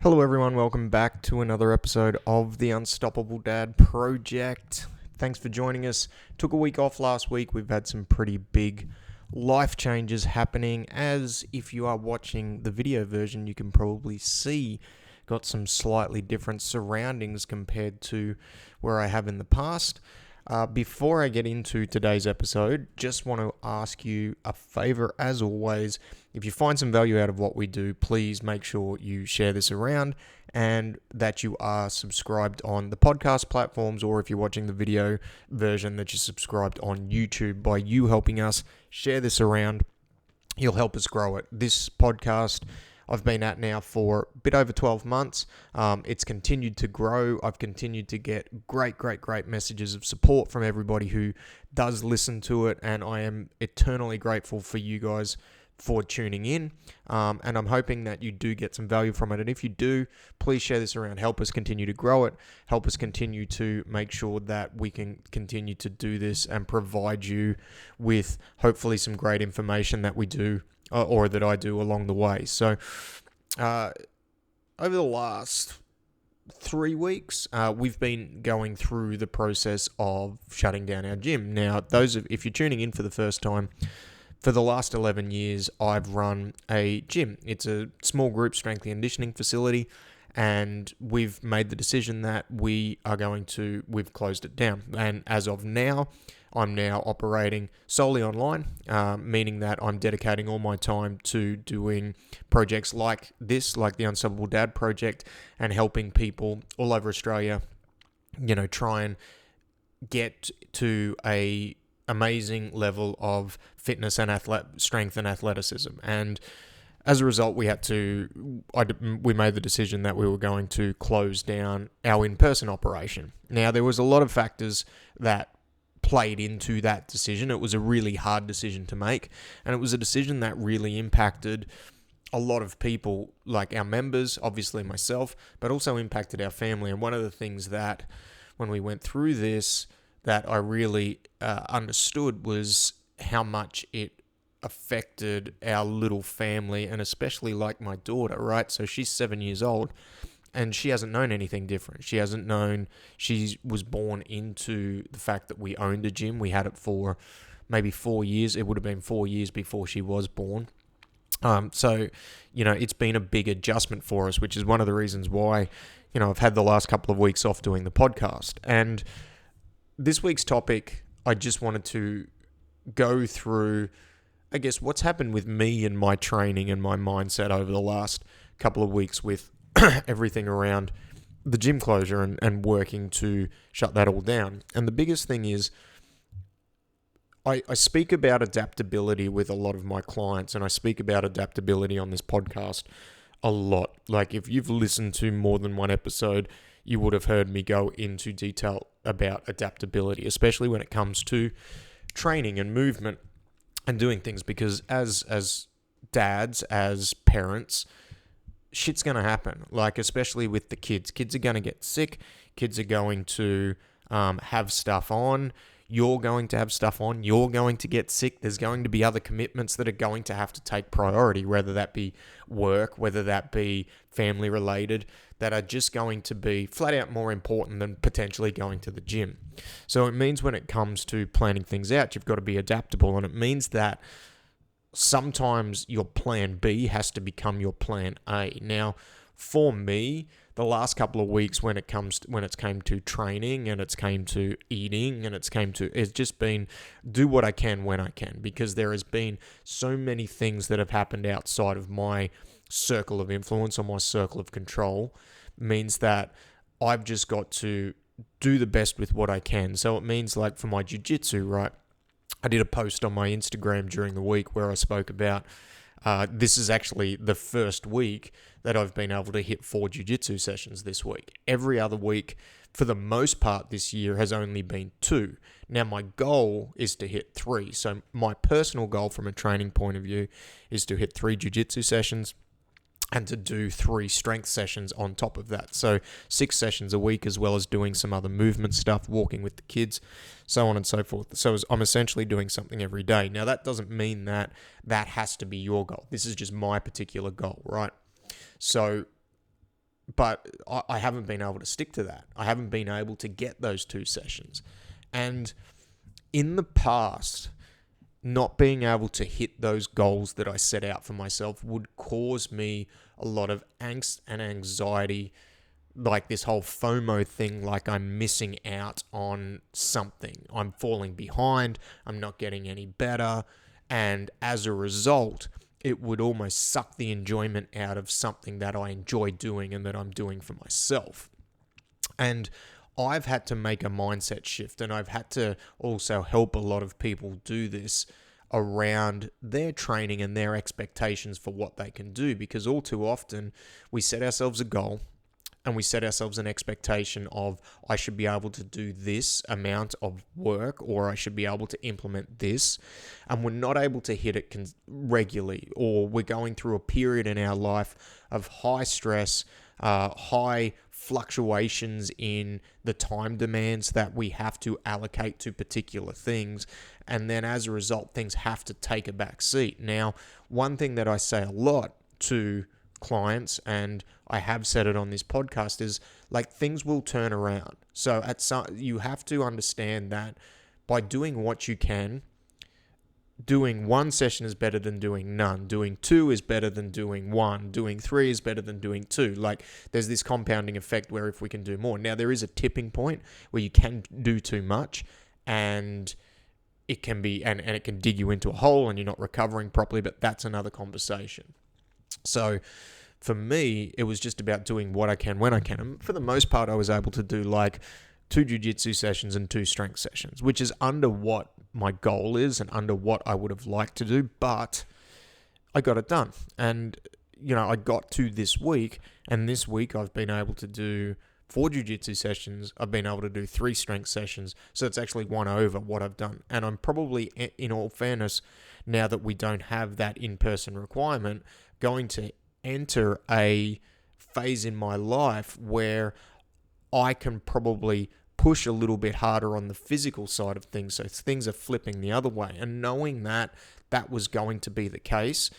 Hello everyone, welcome back to another episode of the Unstoppable Dad Project. Thanks for joining us. Took a week off last week. We've had some pretty big life changes happening. As if you are watching the video version, you can probably see got some slightly different surroundings compared to where I have in the past. Before I get into today's episode, just want to ask you a favor as always. If you find some value out of what we do, please make sure you share this around and that you are subscribed on the podcast platforms, or if you're watching the video version, that you're subscribed on YouTube. By you helping us share this around, you'll help us grow it. This podcast I've been at now for a bit over 12 months. It's continued to grow. I've continued to get great messages of support from everybody who does listen to it, and I am eternally grateful for you guys for tuning in, and I'm hoping that you do get some value from it. And if you do, please share this around. Help us continue to grow it. Help us continue to make sure that we can continue to do this and provide you with hopefully some great information that we do or that I do along the way. So over the last 3 weeks, we've been going through the process of shutting down our gym. Now, if you're tuning in for the first time, for the last 11 years, I've run a gym. It's a small group strength and conditioning facility, and we've made the decision that we've closed it down. And as of now, I'm now operating solely online, meaning that I'm dedicating all my time to doing projects like this, like the Unstoppable Dad Project, and helping people all over Australia, try and get to a amazing level of fitness and strength and athleticism. And as a result, we made the decision that we were going to close down our in-person operation. Now, there was a lot of factors that played into that decision. It was a really hard decision to make, and it was a decision that really impacted a lot of people, like our members, obviously myself, but also impacted our family. And one of the things that, when we went through this, that I really understood was how much it affected our little family, and especially like my daughter, right? So she's 7 years old, and she hasn't known anything different. She was born into the fact that we owned a gym. We had it for maybe 4 years. It would have been 4 years before she was born. So it's been a big adjustment for us, which is one of the reasons why, I've had the last couple of weeks off doing the podcast. And this week's topic, I just wanted to go through, I guess, what's happened with me and my training and my mindset over the last couple of weeks with everything around the gym closure and working to shut that all down. And the biggest thing is, I speak about adaptability with a lot of my clients, and I speak about adaptability on this podcast a lot. Like, if you've listened to more than one episode, you would have heard me go into detail about adaptability, especially when it comes to training and movement and doing things, because as dads, as parents, shit's going to happen. Like, especially with the kids. Kids are going to get sick. Kids are going to have stuff on. You're going to have stuff on. You're going to get sick. There's going to be other commitments that are going to have to take priority, whether that be work, whether that be family related, that are just going to be flat out more important than potentially going to the gym. So it means when it comes to planning things out, you've got to be adaptable. And it means that sometimes your plan B has to become your plan A. Now, for me, the last couple of weeks when it's came to training and it's came to eating and it's just been do what I can when I can, because there has been so many things that have happened outside of my circle of influence or my circle of control, means that I've just got to do the best with what I can. So it means, like, for my Jiu Jitsu, right? I did a post on my Instagram during the week where I spoke about this is actually the first week that I've been able to hit 4 Jiu Jitsu sessions this week. Every other week, for the most part this year, has only been 2. Now, my goal is to hit 3. So my personal goal from a training point of view is to hit 3 Jiu Jitsu sessions and to do 3 strength sessions on top of that. So 6 sessions a week, as well as doing some other movement stuff, walking with the kids, so on and so forth. So I'm essentially doing something every day. Now, that doesn't mean that that has to be your goal. This is just my particular goal, right? So but I haven't been able to stick to that. I haven't been able to get those 2 sessions. And in the past, not being able to hit those goals that I set out for myself would cause me a lot of angst and anxiety, like this whole FOMO thing, like I'm missing out on something. I'm falling behind. I'm not getting any better. And as a result, it would almost suck the enjoyment out of something that I enjoy doing and that I'm doing for myself. And I've had to make a mindset shift, and I've had to also help a lot of people do this around their training and their expectations for what they can do, because all too often we set ourselves a goal and we set ourselves an expectation of, I should be able to do this amount of work, or I should be able to implement this, and we're not able to hit it regularly, or we're going through a period in our life of high stress, high fluctuations in the time demands that we have to allocate to particular things, and then as a result, things have to take a back seat. Now, one thing that I say a lot to clients, and I have said it on this podcast, is like, things will turn around. So you have to understand that by doing what you can, doing 1 session is better than doing none. Doing 2 is better than doing 1. Doing 3 is better than doing 2. Like, there's this compounding effect where if we can do more. Now, there is a tipping point where you can do too much, and it can be, and it can dig you into a hole and you're not recovering properly, but that's another conversation. So for me, it was just about doing what I can when I can. And for the most part, I was able to do like 2 Jiu Jitsu sessions and 2 strength sessions, which is under what my goal is and under what I would have liked to do, but I got it done. And, I got to this week, and this week I've been able to do 4 Jiu Jitsu sessions. I've been able to do 3 strength sessions. So it's actually 1 over what I've done. And I'm probably, in all fairness, now that we don't have that in-person requirement, going to enter a phase in my life where I can probably push a little bit harder on the physical side of things. So things are flipping the other way. And knowing that that was going to be the case,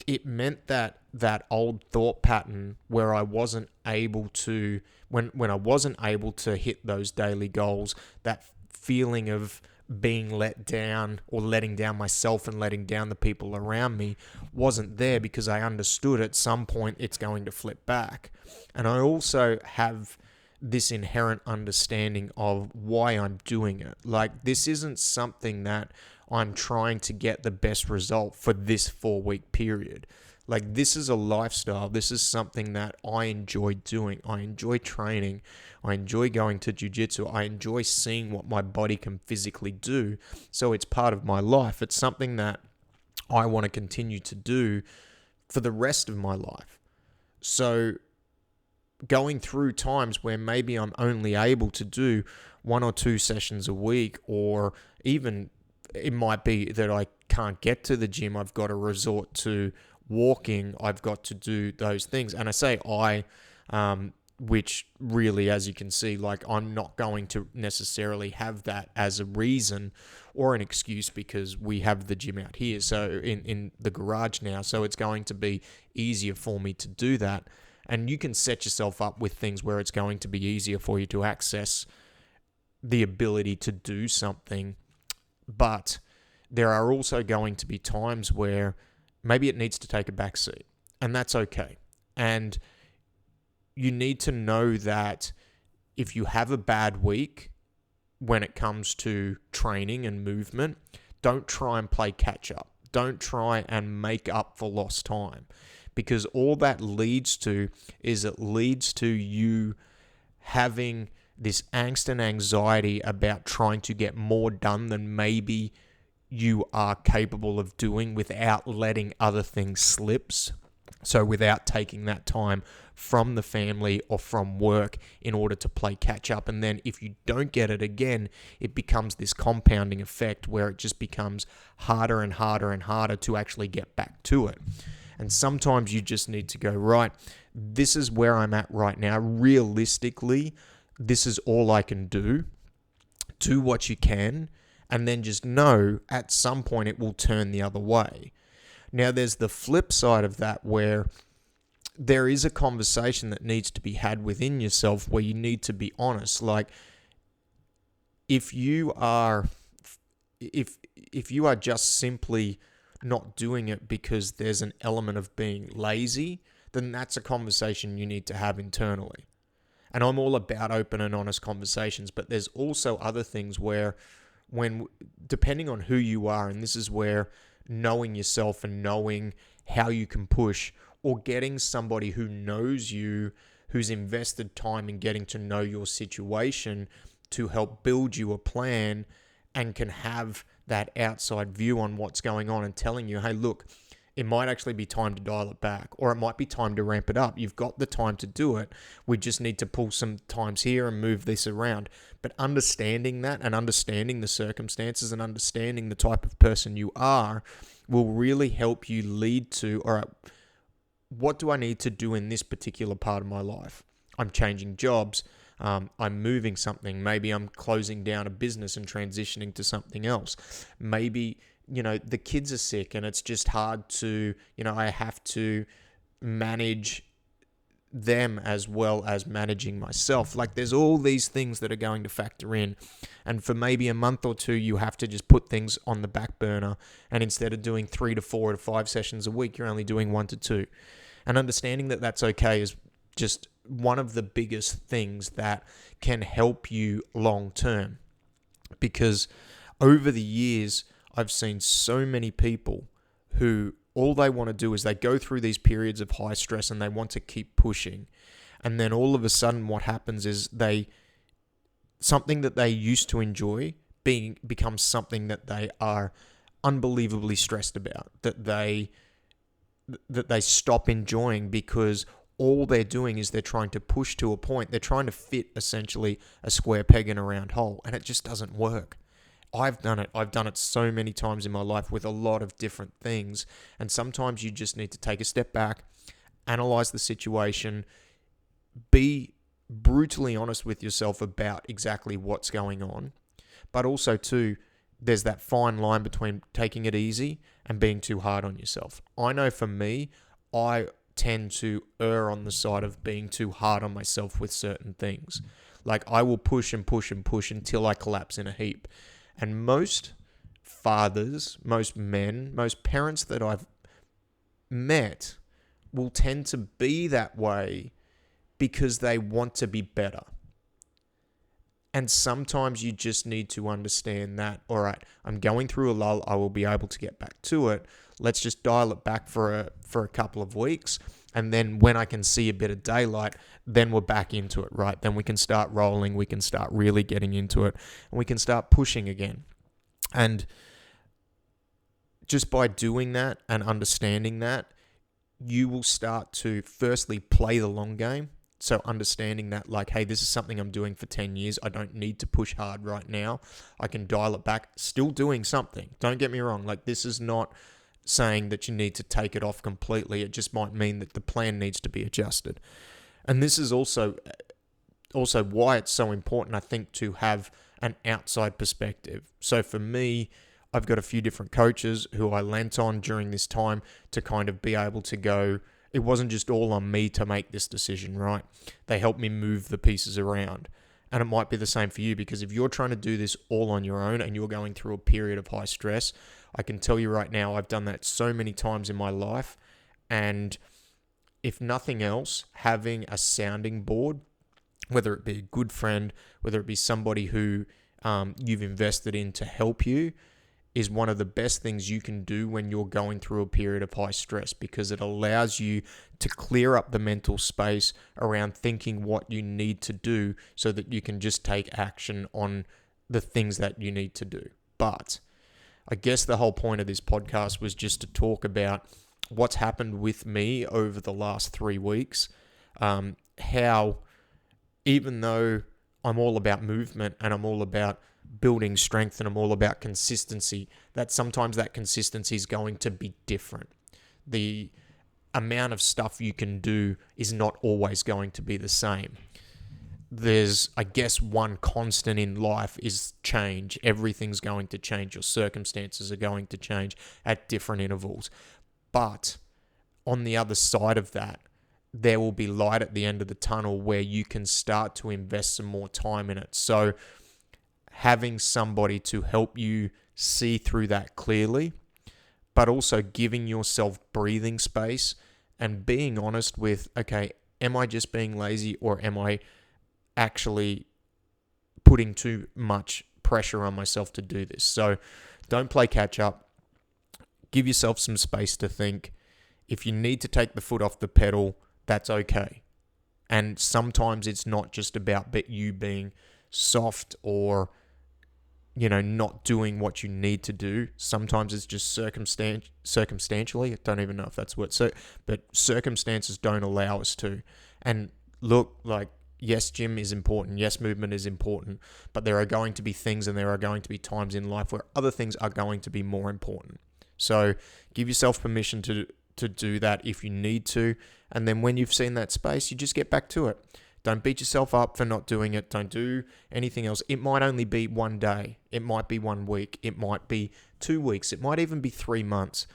it meant that that old thought pattern where I wasn't able to, when I wasn't able to hit those daily goals, that feeling of being let down, or letting down myself and letting down the people around me, wasn't there, because I understood at some point it's going to flip back. And I also have this inherent understanding of why I'm doing it. Like, this isn't something that I'm trying to get the best result for this 4-week period. Like, this is a lifestyle. This is something that I enjoy doing. I enjoy training. I enjoy going to Jiu Jitsu. I enjoy seeing what my body can physically do. So it's part of my life. It's something that I want to continue to do for the rest of my life. So going through times where maybe I'm only able to do 1 or 2 sessions a week, or even it might be that I can't get to the gym, I've got to resort to walking, I've got to do those things. And I say which really, as you can see, like, I'm not going to necessarily have that as a reason or an excuse, because we have the gym out here, so in the garage now, so it's going to be easier for me to do that. And you can set yourself up with things where it's going to be easier for you to access the ability to do something. But there are also going to be times where maybe it needs to take a back seat, and that's okay. And you need to know that if you have a bad week when it comes to training and movement, don't try and play catch up. Don't try and make up for lost time. Because all that leads to is it leads to you having this angst and anxiety about trying to get more done than maybe you are capable of doing without letting other things slip. So without taking that time from the family or from work in order to play catch up. And then if you don't get it again, it becomes this compounding effect where it just becomes harder and harder and harder to actually get back to it. And sometimes you just need to go, right, this is where I'm at right now. Realistically, this is all I can do. Do what you can, and then just know at some point it will turn the other way. Now, there's the flip side of that where there is a conversation that needs to be had within yourself where you need to be honest. Like, if you are just simply not doing it because there's an element of being lazy, then that's a conversation you need to have internally. And I'm all about open and honest conversations, but there's also other things where, depending on who you are, and this is where knowing yourself and knowing how you can push, or getting somebody who knows you, who's invested time in getting to know your situation to help build you a plan and can have that outside view on what's going on and telling you, hey, look, it might actually be time to dial it back, or it might be time to ramp it up. You've got the time to do it. We just need to pull some times here and move this around. But understanding that and understanding the circumstances and understanding the type of person you are will really help you lead to, all right, what do I need to do in this particular part of my life? I'm changing jobs. I'm moving something. Maybe I'm closing down a business and transitioning to something else. Maybe, the kids are sick and it's just hard to, I have to manage them as well as managing myself. Like, there's all these things that are going to factor in. And for maybe a month or two, you have to just put things on the back burner. And instead of doing 3 to 4 to 5 sessions a week, you're only doing 1 to 2. And understanding that that's okay is just one of the biggest things that can help you long term. Because over the years, I've seen so many people who all they want to do is they go through these periods of high stress and they want to keep pushing. And then all of a sudden what happens is something that they used to enjoy becomes something that they are unbelievably stressed about, that they stop enjoying, because all they're doing is they're trying to push to a point. They're trying to fit essentially a square peg in a round hole, and it just doesn't work. I've done it. I've done it so many times in my life with a lot of different things. And sometimes you just need to take a step back, analyze the situation, be brutally honest with yourself about exactly what's going on. But also too, there's that fine line between taking it easy and being too hard on yourself. I know for me, I tend to err on the side of being too hard on myself with certain things. Like, I will push and push and push until I collapse in a heap. And most fathers, most men, most parents that I've met will tend to be that way because they want to be better. And sometimes you just need to understand that, all right, I'm going through a lull, I will be able to get back to it. Let's just dial it back for a couple of weeks. And then when I can see a bit of daylight, then we're back into it, right? Then we can start rolling, we can start really getting into it, and we can start pushing again. And just by doing that and understanding that, you will start to firstly play the long game. So understanding that, like, hey, this is something I'm doing for 10 years. I don't need to push hard right now. I can dial it back, still doing something. Don't get me wrong. Like, this is not saying that you need to take it off completely. It just might mean that the plan needs to be adjusted. And this is also why it's so important, I think, to have an outside perspective. So for me, I've got a few different coaches who I lent on during this time to kind of be able to go, it wasn't just all on me to make this decision, right? They helped me move the pieces around. And it might be the same for you, because if you're trying to do this all on your own and you're going through a period of high stress, I can tell you right now, I've done that so many times in my life. And if nothing else, having a sounding board, whether it be a good friend, whether it be somebody who you've invested in to help you, is one of the best things you can do when you're going through a period of high stress, because it allows you to clear up the mental space around thinking what you need to do so that you can just take action on the things that you need to do. But I guess the whole point of this podcast was just to talk about what's happened with me over the last 3 weeks, how even though I'm all about movement and I'm all about building strength and I'm all about consistency, that sometimes that consistency is going to be different. The amount of stuff you can do is not always going to be the same. There's, I guess, one constant in life is change. Everything's going to change. Your circumstances are going to change at different intervals. But on the other side of that, there will be light at the end of the tunnel where you can start to invest some more time in it. So having somebody to help you see through that clearly, but also giving yourself breathing space and being honest with, okay, am I just being lazy, or am I actually putting too much pressure on myself to do this? So don't play catch up. Give yourself some space to think. If you need to take the foot off the pedal, that's okay. And sometimes it's not just about you being soft or, not doing what you need to do. Sometimes it's just circumstantially. I don't even know if that's what. But circumstances don't allow us to. And look, yes, gym is important. Yes, movement is important. But there are going to be things, and there are going to be times in life where other things are going to be more important. So give yourself permission to do that if you need to. And then when you've seen that space, you just get back to it. Don't beat yourself up for not doing it. Don't do anything else. It might only be one day. It might be 1 week. It might be 2 weeks. It might even be 3 months.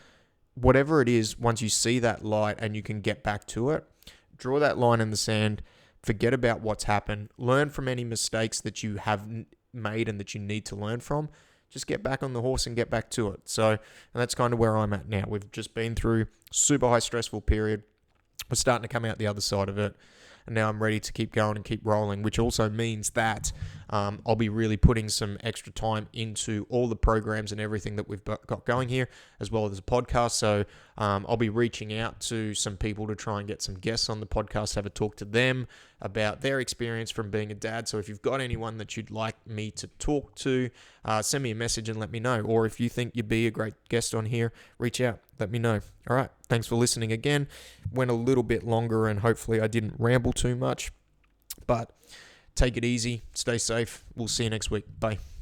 Whatever it is, once you see that light and you can get back to it, draw that line in the sand. Forget about what's happened. Learn from any mistakes that you have made and that you need to learn from. Just get back on the horse and get back to it. So, and that's kind of where I'm at now. We've just been through super high stressful period. We're starting to come out the other side of it. And now I'm ready to keep going and keep rolling, which also means that I'll be really putting some extra time into all the programs and everything that we've got going here, as well as the podcast. So I'll be reaching out to some people to try and get some guests on the podcast, have a talk to them about their experience from being a dad. So if you've got anyone that you'd like me to talk to, send me a message and let me know. Or if you think you'd be a great guest on here, reach out, let me know. All right. Thanks for listening again. Went a little bit longer, and hopefully I didn't ramble too much, but take it easy. Stay safe. We'll see you next week. Bye.